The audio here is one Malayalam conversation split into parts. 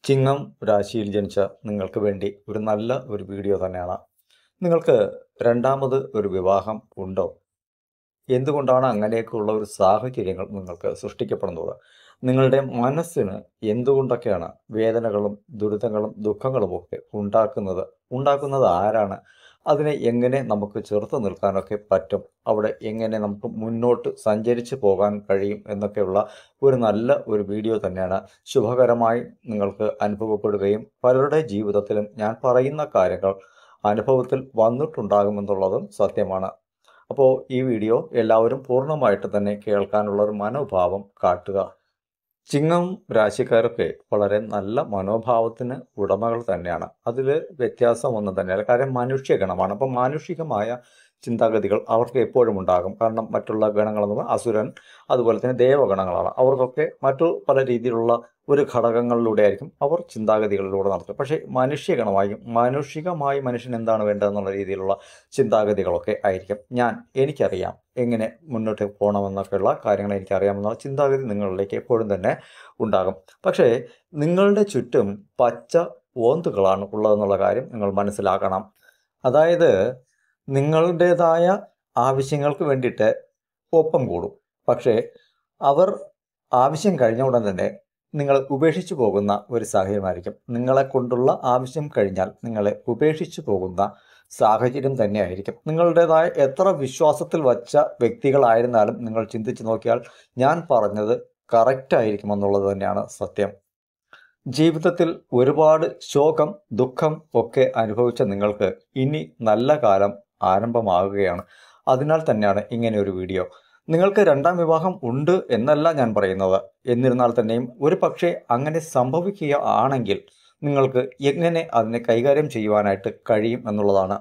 ചിങ്ങം രാശിയിൽ ജനിച്ച നിങ്ങൾക്ക് വേണ്ടി ഒരു നല്ല ഒരു വീഡിയോ തന്നെയാണ്. നിങ്ങൾക്ക് രണ്ടാമത് ഒരു വിവാഹം ഉണ്ടോ? എന്തുകൊണ്ടാണ് അങ്ങനെയൊക്കെയുള്ള ഒരു സാഹചര്യങ്ങൾ നിങ്ങൾക്ക് സൃഷ്ടിക്കപ്പെടുന്നത്? നിങ്ങളുടെ മനസ്സിന് എന്തുകൊണ്ടൊക്കെയാണ് വേദനകളും ദുരിതങ്ങളും ദുഃഖങ്ങളുമൊക്കെ ഉണ്ടാക്കുന്നത് ആരാണ്? അതിനെ എങ്ങനെ നമുക്ക് ചെറുത്ത് നിൽക്കാനൊക്കെ പറ്റും? അവിടെ എങ്ങനെ നമുക്ക് മുന്നോട്ട് സഞ്ചരിച്ച് പോകാൻ കഴിയും എന്നൊക്കെയുള്ള ഒരു നല്ല ഒരു വീഡിയോ തന്നെയാണ്. ശുഭകരമായി നിങ്ങൾക്ക് അനുഭവപ്പെടുകയും പലരുടെ ജീവിതത്തിലും ഞാൻ പറയുന്ന കാര്യങ്ങൾ അനുഭവത്തിൽ വന്നിട്ടുണ്ടാകുമെന്നുള്ളതും സത്യമാണ്. അപ്പോൾ ഈ വീഡിയോ എല്ലാവരും പൂർണ്ണമായിട്ട് തന്നെ കേൾക്കാനുള്ള ഒരു മനോഭാവം കാട്ടുക. ചിങ്ങം രാശിക്കാരൊക്കെ വളരെ നല്ല മനോഭാവത്തിന് ഉടമകൾ തന്നെയാണ്. അതിൽ വ്യത്യാസമൊന്നും തന്നെയല്ല. കാര്യം മനുഷ്യഗണമാണ്. അപ്പം മാനുഷികമായ ചിന്താഗതികൾ അവർക്ക് എപ്പോഴും ഉണ്ടാകും. കാരണം മറ്റുള്ള ഗണങ്ങളെന്ന് പറഞ്ഞാൽ അസുരൻ, അതുപോലെ തന്നെ ദേവഗണങ്ങളാണ്. അവർക്കൊക്കെ മറ്റു പല രീതിയിലുള്ള ഒരു ഘടകങ്ങളിലൂടെ ആയിരിക്കും അവർ ചിന്താഗതികളിലൂടെ നടത്തുക. പക്ഷേ മാനുഷികമായി മനുഷ്യൻ എന്താണ് വേണ്ടതെന്നുള്ള രീതിയിലുള്ള ചിന്താഗതികളൊക്കെ ആയിരിക്കും. എനിക്കറിയാം എങ്ങനെ മുന്നോട്ട് പോകണമെന്നൊക്കെയുള്ള കാര്യങ്ങൾ എനിക്കറിയാമെന്നുള്ള ചിന്താഗതി നിങ്ങളിലേക്ക് എപ്പോഴും തന്നെ ഉണ്ടാകും. പക്ഷേ നിങ്ങളുടെ ചുറ്റും പച്ച ഓന്തുകളാണ് ഉള്ളതെന്നുള്ള കാര്യം നിങ്ങൾ മനസ്സിലാക്കണം. അതായത് നിങ്ങളുടേതായ ആവശ്യങ്ങൾക്ക് വേണ്ടിയിട്ട് ഒപ്പം കൂടും. പക്ഷേ അവർ ആവശ്യം കഴിഞ്ഞ ഉടൻ തന്നെ നിങ്ങളെ ഉപേക്ഷിച്ചു പോകുന്ന ഒരു സാഹചര്യമായിരിക്കും. നിങ്ങളെ കൊണ്ടുള്ള ആവശ്യം കഴിഞ്ഞാൽ നിങ്ങളെ ഉപേക്ഷിച്ചു പോകുന്ന സാഹചര്യം തന്നെയായിരിക്കും. നിങ്ങളുടേതായ എത്ര വിശ്വാസത്തിൽ വച്ച വ്യക്തികളായിരുന്നാലും നിങ്ങൾ ചിന്തിച്ചു നോക്കിയാൽ ഞാൻ പറഞ്ഞത് കറക്റ്റായിരിക്കുമെന്നുള്ളത് തന്നെയാണ് സത്യം. ജീവിതത്തിൽ ഒരുപാട് ശോകം ദുഃഖം ഒക്കെ അനുഭവിച്ച നിങ്ങൾക്ക് ഇനി നല്ല കാലം ആരംഭമാകുകയാണ്. അതിനാൽ തന്നെയാണ് ഇങ്ങനെ ഒരു വീഡിയോ. നിങ്ങൾക്ക് രണ്ടാം വിവാഹം ഉണ്ട് എന്നല്ല ഞാൻ പറയുന്നത്. എന്നിരുന്നാൽ തന്നെയും ഒരു പക്ഷേ അങ്ങനെ സംഭവിക്കുക ആണെങ്കിൽ നിങ്ങൾക്ക് എങ്ങനെ അതിനെ കൈകാര്യം ചെയ്യുവാനായിട്ട് കഴിയും എന്നുള്ളതാണ്.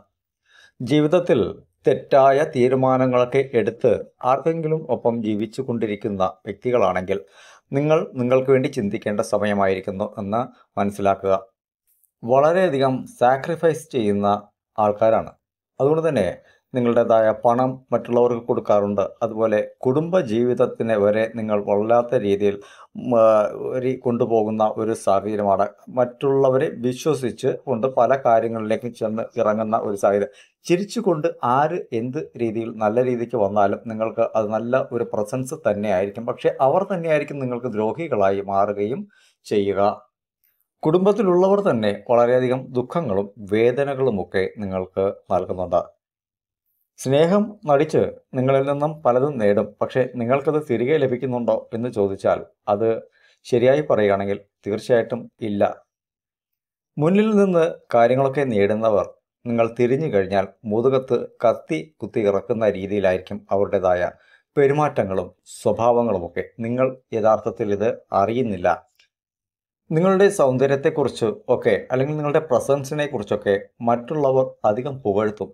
ജീവിതത്തിൽ തെറ്റായ തീരുമാനങ്ങളൊക്കെ എടുത്ത് ആർക്കെങ്കിലും ഒപ്പം ജീവിച്ചു കൊണ്ടിരിക്കുന്ന വ്യക്തികളാണെങ്കിൽ നിങ്ങൾക്ക് വേണ്ടി ചിന്തിക്കേണ്ട സമയമായിരിക്കുന്നു എന്ന് മനസ്സിലാക്കുക. വളരെയധികം സാക്രിഫൈസ് ചെയ്യുന്ന ആൾക്കാരാണ്. അതുകൊണ്ട് തന്നെ നിങ്ങളുടേതായ പണം മറ്റുള്ളവർക്ക് കൊടുക്കാറുണ്ട്. അതുപോലെ കുടുംബ ജീവിതത്തിനെ വരെ നിങ്ങൾ വല്ലാത്ത രീതിയിൽ കൊണ്ടുപോകുന്ന ഒരു സാഹചര്യമാണ്. മറ്റുള്ളവരെ വിശ്വസിച്ച് കൊണ്ട് പല കാര്യങ്ങളിലേക്കും ചെന്ന് ഇറങ്ങുന്ന ഒരു സാഹചര്യം. ചിരിച്ചുകൊണ്ട് ആര് എന്ത് രീതിയിൽ നല്ല രീതിക്ക് വന്നാലും നിങ്ങൾക്ക് അത് നല്ല ഒരു പ്രസൻസ് തന്നെയായിരിക്കും. പക്ഷേ അവർ തന്നെയായിരിക്കും നിങ്ങൾക്ക് ദ്രോഹികളായി മാറുകയും ചെയ്യുക. കുടുംബത്തിലുള്ളവർ തന്നെ വളരെയധികം ദുഃഖങ്ങളും വേദനകളുമൊക്കെ നിങ്ങൾക്ക് നൽകുന്നുണ്ട്. സ്നേഹം നടിച്ച് നിങ്ങളിൽ നിന്നും പലതും നേടും. പക്ഷേ നിങ്ങൾക്കത് തിരികെ ലഭിക്കുന്നുണ്ടോ എന്ന് ചോദിച്ചാൽ അത് ശരിയായി പറയുകയാണെങ്കിൽ തീർച്ചയായിട്ടും ഇല്ല. മുന്നിൽ നിന്ന് കാര്യങ്ങളൊക്കെ നേടുന്നവർ നിങ്ങൾ തിരിഞ്ഞു കഴിഞ്ഞാൽ മുതുകത്ത് കത്തി കുത്തി ഇറക്കുന്ന രീതിയിലായിരിക്കും അവരുടേതായ പെരുമാറ്റങ്ങളും സ്വഭാവങ്ങളുമൊക്കെ. നിങ്ങൾ യഥാർത്ഥത്തിൽ ഇത് അറിയുന്നില്ല. നിങ്ങളുടെ സൗന്ദര്യത്തെക്കുറിച്ച് ഒക്കെ അല്ലെങ്കിൽ നിങ്ങളുടെ പ്രസൻസിനെ കുറിച്ചൊക്കെ മറ്റുള്ളവർ അധികം പുകഴ്ത്തും.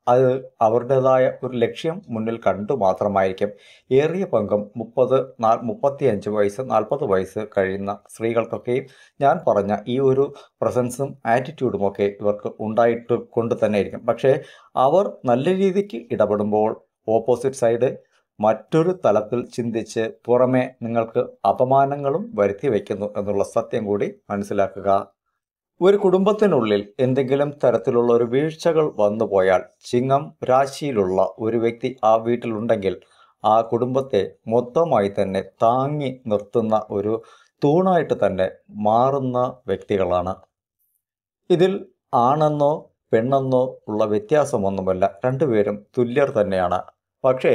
അത് അവരുടേതായ ഒരു ലക്ഷ്യം മുന്നിൽ കണ്ടു മാത്രമായിരിക്കും. ഏറിയ പങ്കും 35 വയസ്സ് 40 വയസ്സ് കഴിയുന്ന സ്ത്രീകൾക്കൊക്കെയും ഞാൻ പറഞ്ഞ ഈ ഒരു പ്രസൻസും ആറ്റിറ്റ്യൂഡുമൊക്കെ ഇവർക്ക് ഉണ്ടായിട്ട് കൊണ്ട് തന്നെയായിരിക്കും. പക്ഷേ അവർ നല്ല രീതിക്ക് ഇടപെടുമ്പോൾ ഓപ്പോസിറ്റ് സൈഡ് മറ്റൊരു തലത്തിൽ ചിന്തിച്ച് പുറമെ നിങ്ങൾക്ക് അപമാനങ്ങളും വരുത്തി വയ്ക്കുന്നു എന്നുള്ള സത്യം കൂടി മനസ്സിലാക്കുക. ഒരു കുടുംബത്തിനുള്ളിൽ എന്തെങ്കിലും തരത്തിലുള്ള ഒരു വീഴ്ചകൾ വന്നു പോയാൽ ചിങ്ങം രാശിയിലുള്ള ഒരു വ്യക്തി ആ വീട്ടിലുണ്ടെങ്കിൽ ആ കുടുംബത്തെ മൊത്തമായി തന്നെ താങ്ങി നിർത്തുന്ന ഒരു തൂണായിട്ട് തന്നെ മാറുന്ന വ്യക്തികളാണ്. ഇതിൽ ആണെന്നോ പെണ്ണെന്നോ ഉള്ള വ്യത്യാസമൊന്നുമല്ല. രണ്ടുപേരും തുല്യർ തന്നെയാണ്. പക്ഷേ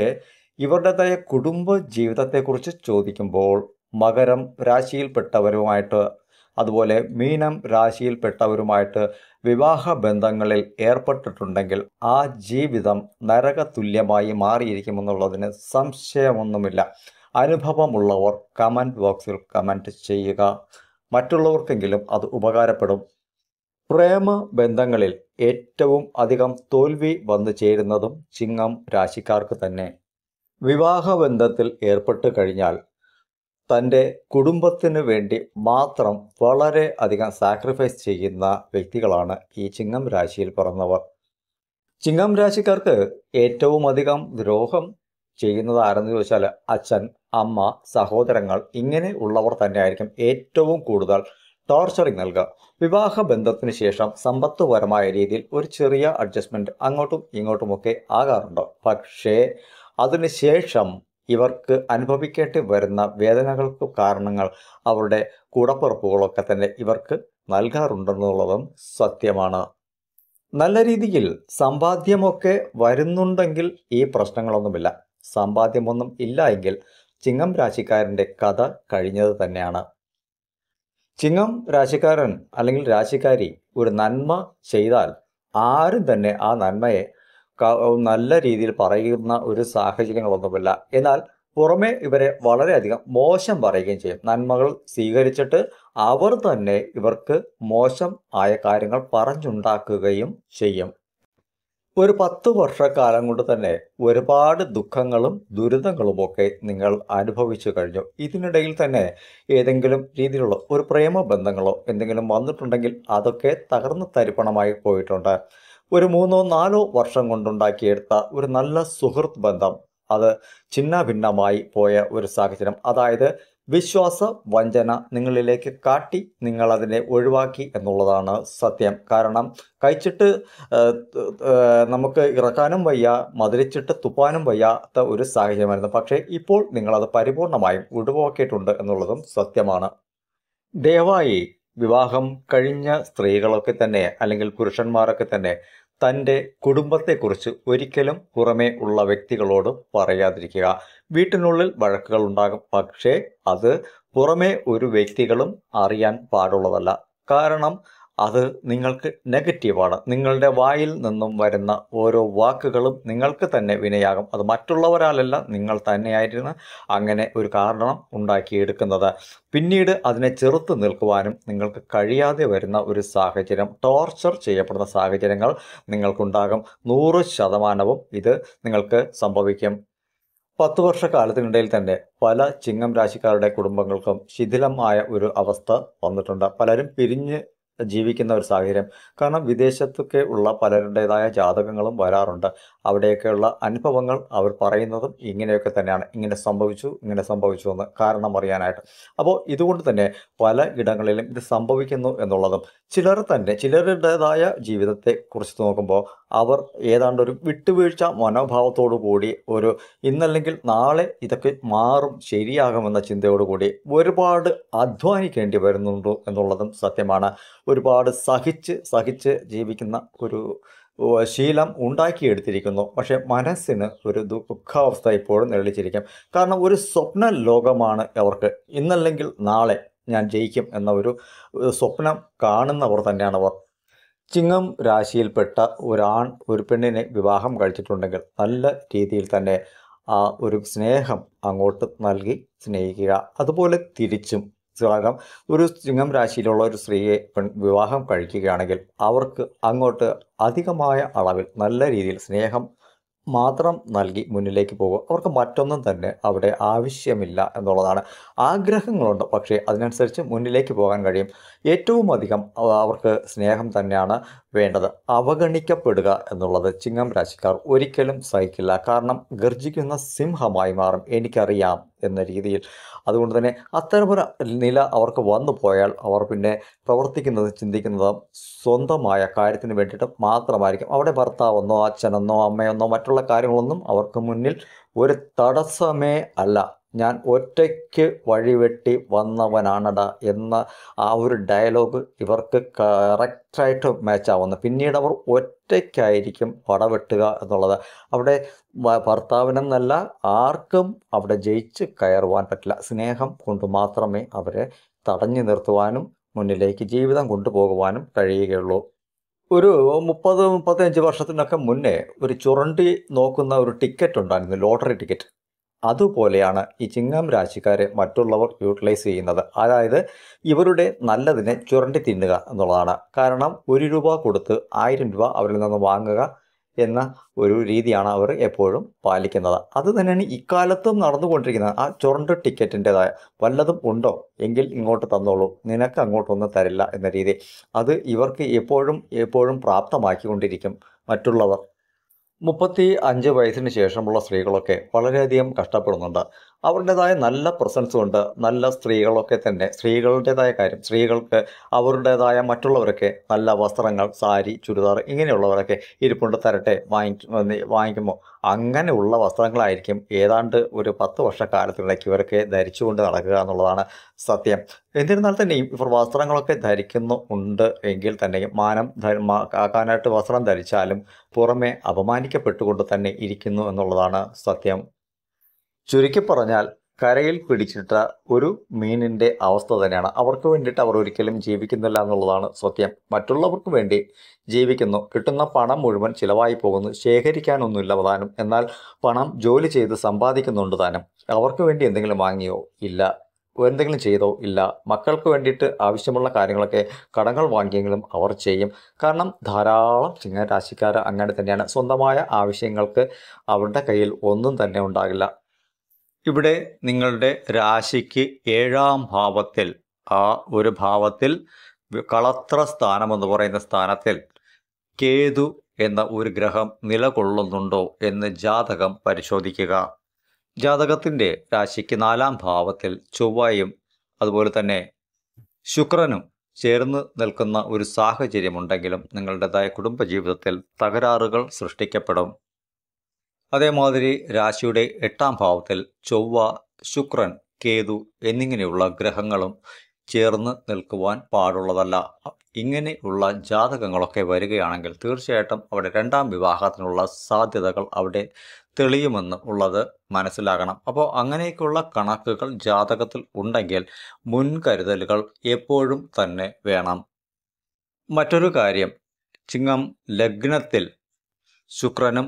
ഇവരുടേതായ കുടുംബ ജീവിതത്തെക്കുറിച്ച് ചോദിക്കുമ്പോൾ മകരം രാശിയിൽപ്പെട്ടവരുമായിട്ട് അതുപോലെ മീനം രാശിയിൽപ്പെട്ടവരുമായിട്ട് വിവാഹ ബന്ധങ്ങളിൽ ഏർപ്പെട്ടിട്ടുണ്ടെങ്കിൽ ആ ജീവിതം നരകതുല്യമായി മാറിയിരിക്കുമെന്നുള്ളതിന് സംശയമൊന്നുമില്ല. അനുഭവമുള്ളവർ കമൻറ്റ് ബോക്സിൽ കമൻറ്റ് ചെയ്യുക. മറ്റുള്ളവർക്കെങ്കിലും അത് ഉപകാരപ്പെടും. പ്രേമ ബന്ധങ്ങളിൽ ഏറ്റവും അധികം തോൽവി വന്നു ചേരുന്നതും ചിങ്ങം രാശിക്കാർക്ക് തന്നെ. വിവാഹബന്ധത്തിൽ ഏർപ്പെട്ട് കഴിഞ്ഞാൽ തൻ്റെ കുടുംബത്തിന് വേണ്ടി മാത്രം വളരെ അധികം സാക്രിഫൈസ് ചെയ്യുന്ന വ്യക്തികളാണ് ഈ ചിങ്ങം രാശിയിൽ പിറന്നവർ. ചിങ്ങം രാശിക്കാർക്ക് ഏറ്റവും അധികം ദ്രോഹം ചെയ്യുന്നത് ആരെന്ന് ചോദിച്ചാൽ അച്ഛൻ, അമ്മ, സഹോദരങ്ങൾ ഇങ്ങനെ ഉള്ളവർ തന്നെയായിരിക്കും ഏറ്റവും കൂടുതൽ ടോർച്ചറിങ് നൽകുക. വിവാഹ ബന്ധത്തിന് ശേഷം സമ്പത്തുപരമായ രീതിയിൽ ഒരു ചെറിയ അഡ്ജസ്റ്റ്മെൻറ്റ് അങ്ങോട്ടും ഇങ്ങോട്ടുമൊക്കെ ആകാറുണ്ട്. പക്ഷേ അതിനുശേഷം ഇവർക്ക് അനുഭവിക്കേണ്ടി വരുന്ന വേദനകൾക്ക് കാരണങ്ങൾ അവരുടെ കൂടപ്പിറപ്പുകളൊക്കെ തന്നെ ഇവർക്ക് നൽകാറുണ്ടെന്നുള്ളതും സത്യമാണ്. നല്ല രീതിയിൽ സമ്പാദ്യമൊക്കെ വരുന്നുണ്ടെങ്കിൽ ഈ പ്രശ്നങ്ങളൊന്നുമില്ല. സമ്പാദ്യമൊന്നും ഇല്ല എങ്കിൽ ചിങ്ങം രാശിക്കാരൻ്റെ കഥ കഴിഞ്ഞത് തന്നെയാണ്. ചിങ്ങം രാശിക്കാരൻ അല്ലെങ്കിൽ രാശിക്കാരി ഒരു നന്മ ചെയ്താൽ ആരും തന്നെ ആ നന്മയെ നല്ല രീതിയിൽ പറയുന്ന ഒരു സാഹചര്യങ്ങളൊന്നുമില്ല. എന്നാൽ പുറമെ ഇവരെ വളരെയധികം മോശം പറയുകയും ചെയ്യും. നന്മകൾ സ്വീകരിച്ചിട്ട് അവർ തന്നെ ഇവർക്ക് മോശം ആയ കാര്യങ്ങൾ പറഞ്ഞുണ്ടാക്കുകയും ചെയ്യും. ഒരു 10 വർഷക്കാലം കൊണ്ട് തന്നെ ഒരുപാട് ദുഃഖങ്ങളും ദുരിതങ്ങളുമൊക്കെ നിങ്ങൾ അനുഭവിച്ചു കഴിഞ്ഞു. ഇതിനിടയിൽ തന്നെ ഏതെങ്കിലും രീതിയിലുള്ള ഒരു പ്രേമബന്ധങ്ങളോ എന്തെങ്കിലും വന്നിട്ടുണ്ടെങ്കിൽ അതൊക്കെ തകർന്ന് തരിപ്പണമായി പോയിട്ടുണ്ട്. ഒരു 3-4 വർഷം കൊണ്ടുണ്ടാക്കിയെടുത്ത ഒരു നല്ല സുഹൃത്ത് ബന്ധം അത് ഛിന്നഭിന്നമായി പോയ ഒരു സാഹചര്യം. അതായത് വിശ്വാസ വഞ്ചന നിങ്ങളിലേക്ക് കാട്ടി നിങ്ങളതിനെ ഒഴിവാക്കി എന്നുള്ളതാണ് സത്യം. കാരണം കഴിച്ചിട്ട് നമുക്ക് ഇറക്കാനും വയ്യ, മധുരിച്ചിട്ട് തുപ്പാനും വയ്യാത്ത ഒരു സാഹചര്യമായിരുന്നു. പക്ഷേ ഇപ്പോൾ നിങ്ങളത് പരിപൂർണമായും ഒഴിവാക്കിയിട്ടുണ്ട് എന്നുള്ളതും സത്യമാണ്. ദയവായി വിവാഹം കഴിഞ്ഞ സ്ത്രീകളൊക്കെ തന്നെ അല്ലെങ്കിൽ പുരുഷന്മാരൊക്കെ തന്നെ തൻ്റെ കുടുംബത്തെക്കുറിച്ച് ഒരിക്കലും പുറമേ ഉള്ള വ്യക്തികളോട് പറയാതിരിക്കുക. വീട്ടിനുള്ളിൽ വഴക്കുകൾ ഉണ്ടാകും, പക്ഷേ അത് പുറമേ ഒരു വ്യക്തികളും അറിയാൻ പാടുള്ളതല്ല. കാരണം അത് നിങ്ങൾക്ക് നെഗറ്റീവാണ്. നിങ്ങളുടെ വായിൽ നിന്നും വരുന്ന ഓരോ വാക്കുകളും നിങ്ങൾക്ക് തന്നെ വിനയാകും. അത് മറ്റുള്ളവരാലല്ല, നിങ്ങൾ തന്നെയായിരുന്നു അങ്ങനെ ഒരു കാരണം ഉണ്ടാക്കിയെടുക്കുന്നത്. പിന്നീട് അതിനെ ചെറുത്ത് നിൽക്കുവാനും നിങ്ങൾക്ക് കഴിയാതെ വരുന്ന ഒരു സാഹചര്യം, ടോർച്ചർ ചെയ്യപ്പെടുന്ന സാഹചര്യങ്ങൾ നിങ്ങൾക്കുണ്ടാകും. 100% ഇത് നിങ്ങൾക്ക് സംഭവിക്കും. 10 വർഷക്കാലത്തിനിടയിൽ തന്നെ പല ചിങ്ങം രാശിക്കാരുടെ കുടുംബങ്ങൾക്കും ശിഥിലമായ ഒരു അവസ്ഥ വന്നിട്ടുണ്ട്. പലരും പിരിഞ്ഞ് ജീവിക്കുന്ന ഒരു സാഹചര്യം. കാരണം വിദേശത്തൊക്കെ ഉള്ള പലരുടേതായ ജാതകങ്ങളും വരാറുണ്ട്. അവിടെയൊക്കെയുള്ള അനുഭവങ്ങൾ അവർ പറയുന്നതും ഇങ്ങനെയൊക്കെ തന്നെയാണ്. ഇങ്ങനെ സംഭവിച്ചു എന്ന് കാരണം അറിയാനായിട്ട്. അപ്പോൾ ഇതുകൊണ്ട് തന്നെ പല ഇടങ്ങളിലും ഇത് സംഭവിക്കുന്നു എന്നുള്ളതും ചിലരുടേതായ ജീവിതത്തെ കുറിച്ച് നോക്കുമ്പോൾ അവർ ഏതാണ്ട് ഒരു വിട്ടുവീഴ്ച മനോഭാവത്തോടു കൂടി ഒരു ഇന്നല്ലെങ്കിൽ നാളെ ഇതൊക്കെ മാറും, ശരിയാകുമെന്ന ചിന്തയോടുകൂടി ഒരുപാട് അധ്വാനിക്കേണ്ടി വരുന്നുണ്ടോ എന്നുള്ളതും സത്യമാണ്. ഒരുപാട് സഹിച്ച് ജീവിക്കുന്ന ഒരു ശീലം ഉണ്ടാക്കിയെടുത്തിരിക്കുന്നു. പക്ഷേ മനസ്സിന് ഒരു ദുഃഖാവസ്ഥ ഇപ്പോഴും നിഴലിച്ചിരിക്കും. കാരണം ഒരു സ്വപ്ന ലോകമാണ് അവർക്ക്. ഇന്നല്ലെങ്കിൽ നാളെ ഞാൻ ജയിക്കും എന്ന ഒരു സ്വപ്നം കാണുന്നവർ തന്നെയാണവർ. ചിങ്ങം രാശിയിൽപ്പെട്ട ഒരാൺ ഒരു പെണ്ണിനെ വിവാഹം കഴിച്ചിട്ടുണ്ടെങ്കിൽ നല്ല രീതിയിൽ തന്നെ ആ ഒരു സ്നേഹം അങ്ങോട്ട് നൽകി സ്നേഹിക്കുക. അതുപോലെ തിരിച്ചും. കാരണം ഒരു ചിങ്ങം രാശിയിലുള്ള ഒരു സ്ത്രീയെ വിവാഹം കഴിക്കുകയാണെങ്കിൽ അവർക്ക് അങ്ങോട്ട് അധികമായ അളവിൽ നല്ല രീതിയിൽ സ്നേഹം മാത്രം നൽകി മുന്നിലേക്ക് പോകും. അവർക്ക് മറ്റൊന്നും തന്നെ അവിടെ ആവശ്യമില്ല എന്നുള്ളതാണ്. ആഗ്രഹങ്ങളുണ്ട്, പക്ഷേ അതിനനുസരിച്ച് മുന്നിലേക്ക് പോകാൻ കഴിയും. ഏറ്റവും അധികം അവർക്ക് സ്നേഹം തന്നെയാണ് വേണ്ടത്. അവഗണിക്കപ്പെടുക എന്നുള്ളത് ചിങ്ങം രാശിക്കാർ ഒരിക്കലും സഹിക്കില്ല. കാരണം ഗർജിക്കുന്ന സിംഹമായി മാറും, എനിക്കറിയാം എന്ന രീതിയിൽ. അതുകൊണ്ട് തന്നെ അത്തരമൊരു നില അവർക്ക് വന്നു പോയാൽ അവർ പിന്നെ പ്രവർത്തിക്കുന്നതും ചിന്തിക്കുന്നതും സ്വന്തമായ കാര്യത്തിന് വേണ്ടിയിട്ട് മാത്രമായിരിക്കും. അവിടെ ഭർത്താവെന്നോ അച്ഛനെന്നോ അമ്മയെന്നോ മറ്റുള്ള കാര്യങ്ങളൊന്നും അവർക്ക് മുന്നിൽ ഒരു തടസ്സമേ അല്ല. ഞാൻ ഒറ്റയ്ക്ക് വഴിവെട്ടി വന്നവനാണടാ എന്ന ആ ഒരു ഡയലോഗ് ഇവർക്ക് കറക്റ്റായിട്ട് മാച്ചാവുന്നു. പിന്നീട് അവർ ഒറ്റയ്ക്കായിരിക്കും പടവെട്ടുക എന്നുള്ളത്. അവിടെ ഭർത്താവിനെന്നല്ല ആർക്കും അവിടെ ജയിച്ച് കയറുവാൻ പറ്റില്ല. സ്നേഹം കൊണ്ട് മാത്രമേ അവരെ തടഞ്ഞു നിർത്തുവാനും മുന്നിലേക്ക് ജീവിതം കൊണ്ടുപോകുവാനും കഴിയുകയുള്ളൂ. ഒരു 30-35 വർഷത്തിനൊക്കെ മുന്നേ ഒരു ചുരണ്ടി നോക്കുന്ന ഒരു ടിക്കറ്റ് ഉണ്ടായിരുന്നു, ലോട്ടറി ടിക്കറ്റ്. അതുപോലെയാണ് ഈ ചിങ്ങം രാശിക്കാരെ മറ്റുള്ളവർ യൂട്ടിലൈസ് ചെയ്യുന്നത്. അതായത് ഇവരുടെ നല്ലതിനെ ചുരണ്ടി തിന്നുക എന്നുള്ളതാണ്. കാരണം 1 രൂപ കൊടുത്ത് 1000 രൂപ അവരിൽ നിന്ന് വാങ്ങുക എന്ന ഒരു രീതിയാണ് അവർ എപ്പോഴും പാലിക്കുന്നത്. അത് തന്നെയാണ് ഇക്കാലത്തും നടന്നുകൊണ്ടിരിക്കുന്നത്. ആ ചുരണ്ട് ടിക്കറ്റിൻ്റെതായ വല്ലതും ഉണ്ടോ എങ്കിൽ ഇങ്ങോട്ട് തന്നോളൂ, നിനക്ക് അങ്ങോട്ടൊന്നും തരില്ല എന്ന രീതി. അത് ഇവർക്ക് എപ്പോഴും പ്രാപ്തമാക്കിക്കൊണ്ടിരിക്കും മറ്റുള്ളവർ. 35 വയസ്സിന് ശേഷമുള്ള സ്ത്രീകളൊക്കെ വളരെയധികം കഷ്ടപ്പെടുന്നുണ്ട്. അവരുടേതായ നല്ല പ്രസൻസും ഉണ്ട്. നല്ല സ്ത്രീകളൊക്കെ തന്നെ സ്ത്രീകളുടേതായ കാര്യം സ്ത്രീകൾക്ക് അവരുടേതായ മറ്റുള്ളവരൊക്കെ നല്ല വസ്ത്രങ്ങൾ, സാരി, ചുരിദാർ ഇങ്ങനെയുള്ളവരൊക്കെ ഇരിപ്പുണ്ട് തരട്ടെ വാങ്ങിക്കുമ്പോൾ അങ്ങനെയുള്ള വസ്ത്രങ്ങളായിരിക്കും ഏതാണ്ട് ഒരു 10 വർഷക്കാലത്തിലേക്ക് ഇവരൊക്കെ ധരിച്ചുകൊണ്ട് നടക്കുക എന്നുള്ളതാണ് സത്യം. എന്നിരുന്നാൽ തന്നെയും ഇവർ വസ്ത്രങ്ങളൊക്കെ ധരിക്കുന്നുണ്ട് എങ്കിൽ തന്നെയും കാക്കാനായിട്ട് വസ്ത്രം ധരിച്ചാലും പുറമെ അപമാനിക്കപ്പെട്ടുകൊണ്ട് തന്നെ ഇരിക്കുന്നു എന്നുള്ളതാണ് സത്യം. ചുരുക്കി പറഞ്ഞാൽ കരയിൽ പിടിച്ചിട്ട ഒരു മീനിൻ്റെ അവസ്ഥ തന്നെയാണ്. അവർക്ക് വേണ്ടിയിട്ട് അവർ ഒരിക്കലും ജീവിക്കുന്നില്ല എന്നുള്ളതാണ് സത്യം. മറ്റുള്ളവർക്ക് വേണ്ടി ജീവിക്കുന്നു. കിട്ടുന്ന പണം മുഴുവൻ ചിലവായി പോകുന്നു. ശേഖരിക്കാനൊന്നുമില്ല താനും. എന്നാൽ പണം ജോലി ചെയ്ത് സമ്പാദിക്കുന്നുണ്ട് താനും. അവർക്ക് വേണ്ടി എന്തെങ്കിലും വാങ്ങിയോ? ഇല്ല. എന്തെങ്കിലും ചെയ്തോ? ഇല്ല. മക്കൾക്ക് വേണ്ടിയിട്ട് ആവശ്യമുള്ള കാര്യങ്ങളൊക്കെ കടങ്ങൾ വാങ്ങിയെങ്കിലും അവർ ചെയ്യും. കാരണം ധാരാളം ചിങ്ങരാശിക്കാർ അങ്ങനെ തന്നെയാണ്. സ്വന്തമായ ആവശ്യങ്ങൾക്ക് അവരുടെ കയ്യിൽ ഒന്നും തന്നെ ഉണ്ടാകില്ല. ഇവിടെ നിങ്ങളുടെ രാശിക്ക് 7ാം ഭാവത്തിൽ ആ ഒരു ഭാവത്തിൽ കളത്ര സ്ഥാനമെന്ന് പറയുന്ന സ്ഥാനത്തിൽ കേതു എന്ന ഒരു ഗ്രഹം നിലകൊള്ളുന്നുണ്ടോ എന്ന് ജാതകം പരിശോധിക്കുക. ജാതകത്തിൻ്റെ രാശിക്ക് 4ാം ഭാവത്തിൽ ചൊവ്വയും അതുപോലെ തന്നെ ശുക്രനും ചേർന്ന് നിൽക്കുന്ന ഒരു സാഹചര്യമുണ്ടെങ്കിലും നിങ്ങളുടേതായ കുടുംബജീവിതത്തിൽ തകരാറുകൾ സൃഷ്ടിക്കപ്പെടും. അതേമാതിരി രാശിയുടെ 8ാം ഭാവത്തിൽ ചൊവ്വ, ശുക്രൻ, കേതു എന്നിങ്ങനെയുള്ള ഗ്രഹങ്ങളും ചേർന്ന് നിൽക്കുവാൻ പാടുള്ളതല്ല. ഇങ്ങനെയുള്ള ജാതകങ്ങളൊക്കെ വരികയാണെങ്കിൽ തീർച്ചയായിട്ടും അവിടെ 2ാം വിവാഹത്തിനുള്ള സാധ്യതകൾ അവിടെ തെളിയുമെന്ന് ഉള്ളത് മനസ്സിലാകണം. അപ്പോൾ അങ്ങനെയൊക്കെയുള്ള കണക്കുകൾ ജാതകത്തിൽ ഉണ്ടെങ്കിൽ മുൻകരുതലുകൾ എപ്പോഴും തന്നെ വേണം. മറ്റൊരു കാര്യം, ചിങ്ങം ലഗ്നത്തിൽ ശുക്രനും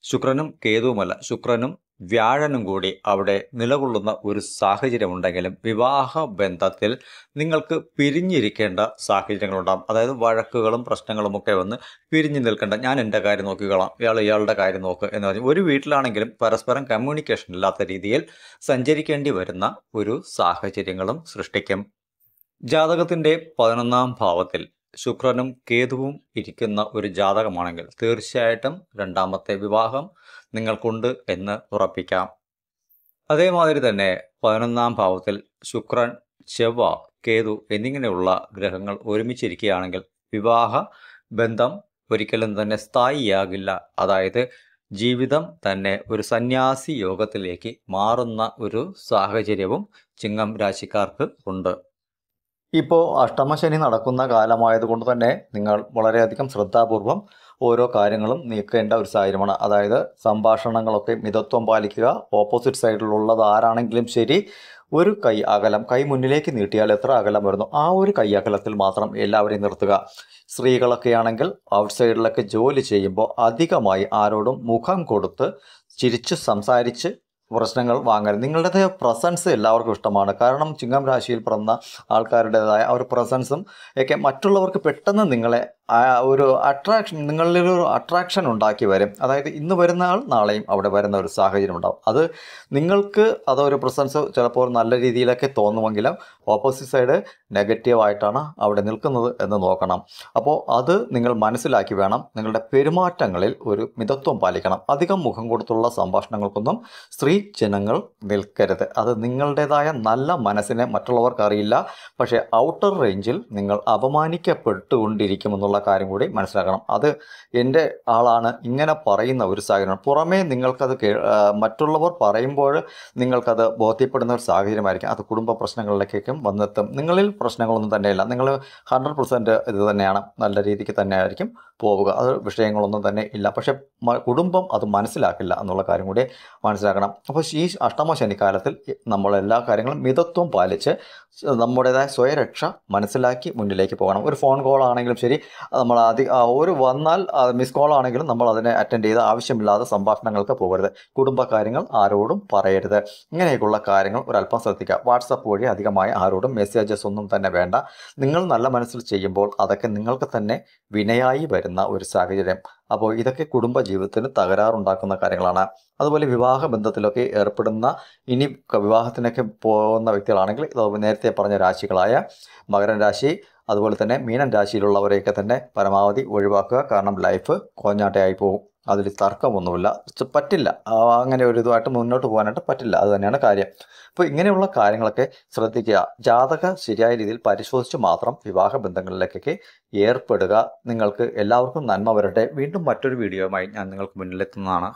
ശുക്രനും വ്യാഴനും കൂടി അവിടെ നിലകൊള്ളുന്ന ഒരു സാഹചര്യമുണ്ടെങ്കിലും വിവാഹ ബന്ധത്തിൽ നിങ്ങൾക്ക് പിരിഞ്ഞിരിക്കേണ്ട സാഹചര്യങ്ങളുണ്ടാകും. അതായത് വഴക്കുകളും പ്രശ്നങ്ങളുമൊക്കെ വന്ന് പിരിഞ്ഞു നിൽക്കേണ്ട, ഞാൻ എൻ്റെ കാര്യം നോക്കിക്കോളാം, ഇയാളുടെ കാര്യം നോക്ക് എന്ന് പറഞ്ഞ് ഒരു വീട്ടിലാണെങ്കിലും പരസ്പരം കമ്മ്യൂണിക്കേഷൻ ഇല്ലാത്ത രീതിയിൽ സഞ്ചരിക്കേണ്ടി വരുന്ന ഒരു സാഹചര്യങ്ങളും സൃഷ്ടിക്കും. ജാതകത്തിൻ്റെ 11ാം ഭാവത്തിൽ ശുക്രനും കേതുവും ഇരിക്കുന്ന ഒരു ജാതകമാണെങ്കിൽ തീർച്ചയായിട്ടും 2ാമത്തെ വിവാഹം നിങ്ങൾക്കുണ്ട് എന്ന് ഉറപ്പിക്കാം. അതേമാതിരി തന്നെ 11ാം ഭാവത്തിൽ ശുക്രൻ, ചൊവ്വ, കേതു എന്നിങ്ങനെയുള്ള ഗ്രഹങ്ങൾ ഒരുമിച്ചിരിക്കുകയാണെങ്കിൽ വിവാഹ ബന്ധം ഒരിക്കലും തന്നെ സ്ഥായിയാകില്ല. അതായത് ജീവിതം തന്നെ ഒരു സന്യാസി യോഗത്തിലേക്ക് മാറുന്ന ഒരു സാഹചര്യവും ചിങ്ങം രാശിക്കാർക്ക് ഉണ്ട്. ഇപ്പോൾ അഷ്ടമശനി നടക്കുന്ന കാലമായതുകൊണ്ട് തന്നെ നിങ്ങൾ വളരെയധികം ശ്രദ്ധാപൂർവം ഓരോ കാര്യങ്ങളും നീക്കേണ്ട ഒരു സാഹചര്യമാണ്. അതായത് സംഭാഷണങ്ങളൊക്കെ മിതത്വം പാലിക്കുക. ഓപ്പോസിറ്റ് സൈഡിലുള്ളത് ആരാണെങ്കിലും ശരി, ഒരു കൈ മുന്നിലേക്ക് നീട്ടിയാൽ എത്ര അകലം വരുന്നു ആ ഒരു കൈ അകലത്തിൽ മാത്രം എല്ലാവരെയും നിർത്തുക. സ്ത്രീകളൊക്കെ ആണെങ്കിൽ ഔട്ട് സൈഡിലൊക്കെ ജോലി ചെയ്യുമ്പോൾ അധികമായി ആരോടും മുഖം കൊടുത്ത് ചിരിച്ച് സംസാരിച്ച് പ്രശ്നങ്ങൾ വാങ്ങരുത്. നിങ്ങളുടേതായ പ്രസൻസ് എല്ലാവർക്കും ഇഷ്ടമാണ്. കാരണം ചിങ്ങം രാശിയിൽ പിറന്ന ആൾക്കാരുടേതായ ആ ഒരു പ്രസൻസും ഒക്കെ മറ്റുള്ളവർക്ക് പെട്ടെന്ന് നിങ്ങളെ ഒരു നിങ്ങളിലൊരു അട്രാക്ഷൻ ഉണ്ടാക്കി വരും. അതായത് ഇന്ന് വരുന്ന ആൾ നാളെയും അവിടെ വരുന്ന ഒരു സാഹചര്യം ഉണ്ടാവും. അത് നിങ്ങൾക്ക് അതൊരു പ്രസൻസ് ചിലപ്പോൾ നല്ല രീതിയിലൊക്കെ തോന്നുമെങ്കിലും ഓപ്പോസിറ്റ് സൈഡ് നെഗറ്റീവായിട്ടാണ് അവിടെ നിൽക്കുന്നത് എന്ന് നോക്കണം. അപ്പോൾ അത് നിങ്ങൾ മനസ്സിലാക്കി വേണം നിങ്ങളുടെ പെരുമാറ്റങ്ങളിൽ ഒരു മിതത്വം പാലിക്കണം. അധികം മുഖം കൊടുത്തുള്ള സംഭാഷണങ്ങൾക്കൊന്നും ജനങ്ങൾ നിൽക്കരുത്. അത് നിങ്ങളുടേതായ നല്ല മനസ്സിനെ മറ്റുള്ളവർക്ക് അറിയില്ല. പക്ഷേ ഔട്ടർ റേഞ്ചിൽ നിങ്ങൾ അപമാനിക്കപ്പെട്ടുകൊണ്ടിരിക്കുമെന്നുള്ള കാര്യം കൂടി മനസ്സിലാക്കണം. അത് എൻ്റെ ആളാണ് ഇങ്ങനെ പറയുന്ന ഒരു സാഹചര്യം. പുറമേ നിങ്ങൾക്കത് മറ്റുള്ളവർ പറയുമ്പോൾ നിങ്ങൾക്കത് ബോധ്യപ്പെടുന്ന ഒരു സാഹചര്യമായിരിക്കും. അത് കുടുംബ പ്രശ്നങ്ങളിലേക്കും വന്നെത്തും. നിങ്ങളിൽ പ്രശ്നങ്ങളൊന്നും തന്നെയില്ല. നിങ്ങൾ 100% ഇത് തന്നെയാണ്, നല്ല രീതിക്ക് തന്നെയായിരിക്കും പോവുക. അത് വിഷയങ്ങളൊന്നും തന്നെ ഇല്ല. പക്ഷേ കുടുംബം അത് മനസ്സിലാക്കില്ല എന്നുള്ള കാര്യം കൂടി മനസ്സിലാക്കണം. അപ്പോൾ ഈ അഷ്ടമശനിക്കാലത്തിൽ നമ്മൾ എല്ലാ കാര്യങ്ങളും മിതത്വം പാലിച്ച് നമ്മുടേതായ സ്വയരക്ഷ മനസ്സിലാക്കി മുന്നിലേക്ക് പോകണം. ഒരു ഫോൺ കോൾ ആണെങ്കിലും ശരി, നമ്മൾ ഒരു വന്നാൽ മിസ് കോൾ ആണെങ്കിലും നമ്മൾ അതിനെ അറ്റൻഡ് ചെയ്ത് ആവശ്യമില്ലാതെ സംഭാഷണങ്ങൾക്ക് പോകരുത്. കുടുംബകാര്യങ്ങൾ ആരോടും പറയരുത്. ഇങ്ങനെയൊക്കെയുള്ള കാര്യങ്ങൾ ഒരല്പം ശ്രദ്ധിക്കുക. വാട്സപ്പ് വഴി അധികമായി ആരോടും മെസ്സേജസ് ഒന്നും തന്നെ വേണ്ട. നിങ്ങൾ നല്ല മനസ്സിൽ ചെയ്യുമ്പോൾ അതൊക്കെ നിങ്ങൾക്ക് തന്നെ വിനയായി വരുന്ന ഒരു സാഹചര്യം. അപ്പോൾ ഇതൊക്കെ കുടുംബ ജീവിതത്തിന് തകരാറുണ്ടാക്കുന്ന കാര്യങ്ങളാണ്. അതുപോലെ വിവാഹ ബന്ധത്തിലൊക്കെ ഏർപ്പെടുന്ന ഇനി വിവാഹത്തിനൊക്കെ പോകുന്ന വ്യക്തികളാണെങ്കിൽ നേരത്തെ പറഞ്ഞ രാശികളായ മകരം രാശി അതുപോലെ തന്നെ മീനൻ രാശിയിലുള്ളവരെയൊക്കെ തന്നെ പരമാവധി ഒഴിവാക്കുക. കാരണം ലൈഫ് കോഞ്ഞാട്ടയായി പോകും. അതിൽ തർക്കമൊന്നുമില്ല. പറ്റില്ല. അങ്ങനെ ഒരു ഇതുമായിട്ട് മുന്നോട്ട് പോകാനായിട്ട് പറ്റില്ല. അത് തന്നെയാണ് കാര്യം. അപ്പോൾ ഇങ്ങനെയുള്ള കാര്യങ്ങളൊക്കെ ശ്രദ്ധിക്കുക. ജാതകം ശരിയായ രീതിയിൽ പരിശോധിച്ച് മാത്രം വിവാഹ ബന്ധങ്ങളിലേക്കൊക്കെ ഏർപ്പെടുക. നിങ്ങൾക്ക് എല്ലാവർക്കും നന്മ വരട്ടെ. വീണ്ടും മറ്റൊരു വീഡിയോയുമായി ഞാൻ നിങ്ങൾക്ക് മുന്നിലെത്തുന്നതാണ്.